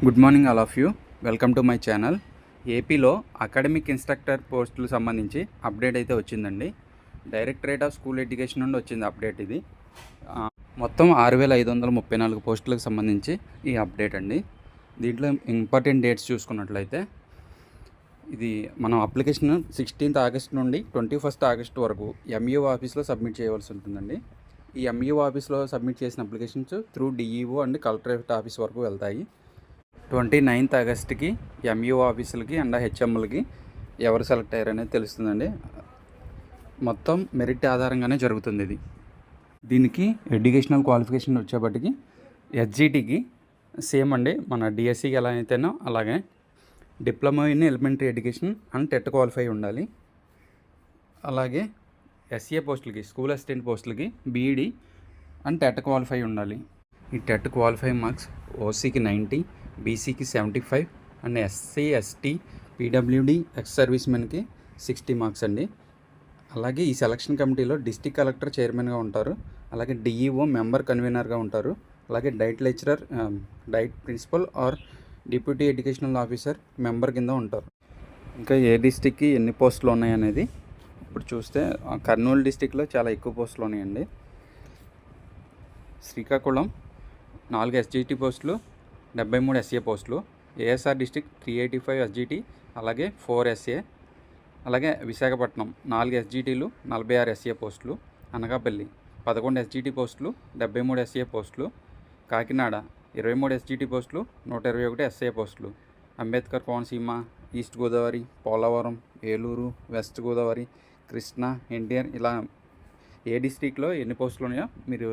Good morning all of you. Welcome to my channel. ఏపీలో academic instructor పోస్టులు సంబంధించి update అయితే వచ్చిందండి. డైరెక్టరేట్ ఆఫ్ స్కూల్ ఎడ్యుకేషన్ నుండి వచ్చింది అప్డేట్ ఇది. మొత్తం 6534 పోస్టులకు సంబంధించి ఈ అప్డేట్ అండి. దీంట్లో ఇంపార్టెంట్ డేట్స్ చూసుకున్నట్లయితే ఇది మనం అప్లికేషన్ 16th ఆగస్ట్ నుండి 21st ఆగస్ట్ వరకు ఎంఈఓ ఆఫీస్లో సబ్మిట్ చేయవలసి ఉంటుందండి. ఈ ఎంఈఓ ఆఫీస్లో సబ్మిట్ చేసిన applications through DEO and collectorate office వరకు వెళ్తాయి. 29th ఆగస్ట్కి ఎంఈఓ ఆఫీసులకి అండ్ హెచ్ఎంలకి ఎవరు సెలెక్ట్ అయ్యారు అనేది తెలుస్తుందండి. మొత్తం మెరిట్ ఆధారంగానే జరుగుతుంది ఇది. దీనికి ఎడ్యుకేషనల్ క్వాలిఫికేషన్ వచ్చేప్పటికి ఎస్జిటికి సేమ్ అండి, మన డిఎస్సికి ఎలా అయితేనో అలాగే diploma in elementary education and TET qualify ఉండాలి. అలాగే ఎస్ఏ పోస్టులకి, స్కూల్ అసిస్టెంట్ పోస్టులకి బీఈడి అండ్ టెట్ క్వాలిఫై ఉండాలి. ఈ టెట్ క్వాలిఫై మార్క్స్ ఓసీకి 90, బీసీకి 75 అండ్ ఎస్సీ ఎస్టీ పీడబ్ల్యూడి ఎక్స్ సర్వీస్ మెన్కి 60 మార్క్స్ అండి. అలాగే ఈ సెలక్షన్ కమిటీలో డిస్ట్రిక్ట్ కలెక్టర్ చైర్మన్గా ఉంటారు, అలాగే డిఈఓ మెంబర్ కన్వీనర్గా ఉంటారు, అలాగే DIET lecturer, DIET principal or deputy educational officer member కింద ఉంటారు. ఇంకా ఏ డిస్టిక్కి ఎన్ని పోస్టులు ఉన్నాయనేది ఇప్పుడు చూస్తే కర్నూలు డిస్టిక్లో చాలా ఎక్కువ పోస్టులు ఉన్నాయండి. శ్రీకాకుళం 4 ఎస్జిటి పోస్టులు, 73 ఎస్ఏ పోస్టులు. ఏఎస్ఆర్ డిస్టిక్ 385 ఎస్జిటి, అలాగే 4 ఎస్ఏ. అలాగే విశాఖపట్నం 4 ఎస్జిటీలు, 46 ఎస్ఏ పోస్టులు. అనకాపల్లి 11 ఎస్జిటి పోస్టులు, 73 ఎస్ఏ పోస్టులు. కాకినాడ 23 ఎస్జిటి పోస్టులు, 121 ఎస్ఏ పోస్టులు. అంబేద్కర్ కోనసీమ, ఈస్ట్ గోదావరి, పోలవరం, ఏలూరు, వెస్ట్ గోదావరి, కృష్ణా, ఎన్టీఆర్, ఇలా ఏ డిస్టిక్లో ఎన్ని పోస్టులు ఉన్నాయో మీరు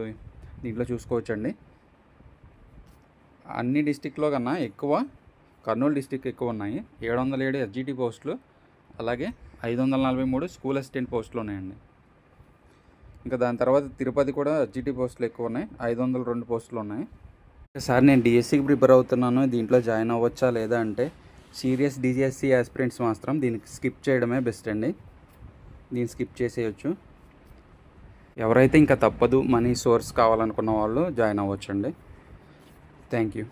దీంట్లో చూసుకోవచ్చండి. అన్ని డిస్టిక్లో కన్నా ఎక్కువ కర్నూలు డిస్టిక్ ఎక్కువ ఉన్నాయి. 707 ఎస్జిటి పోస్టులు, అలాగే 543 స్కూల్ అసిస్టెంట్ పోస్టులు ఉన్నాయండి. ఇంకా దాని తర్వాత తిరుపతి కూడా ఎస్జిటి పోస్టులు ఎక్కువ ఉన్నాయి, 502 పోస్టులు ఉన్నాయి. సార్ నేను డిఎస్సికి ప్రిపేర్ అవుతున్నాను, దీంట్లో జాయిన్ అవ్వచ్చా లేదా అంటే సీరియస్ డిఎస్సి ఆస్పిరెంట్స్ మాత్రం దీనికి స్కిప్ చేయడమే బెస్ట్ అండి. దీన్ని స్కిప్ చేసేయచ్చు. ఎవరైతే ఇంకా తప్పదు మనీ సోర్స్ కావాలనుకున్న వాళ్ళు జాయిన్ అవ్వచ్చండి. Thank you.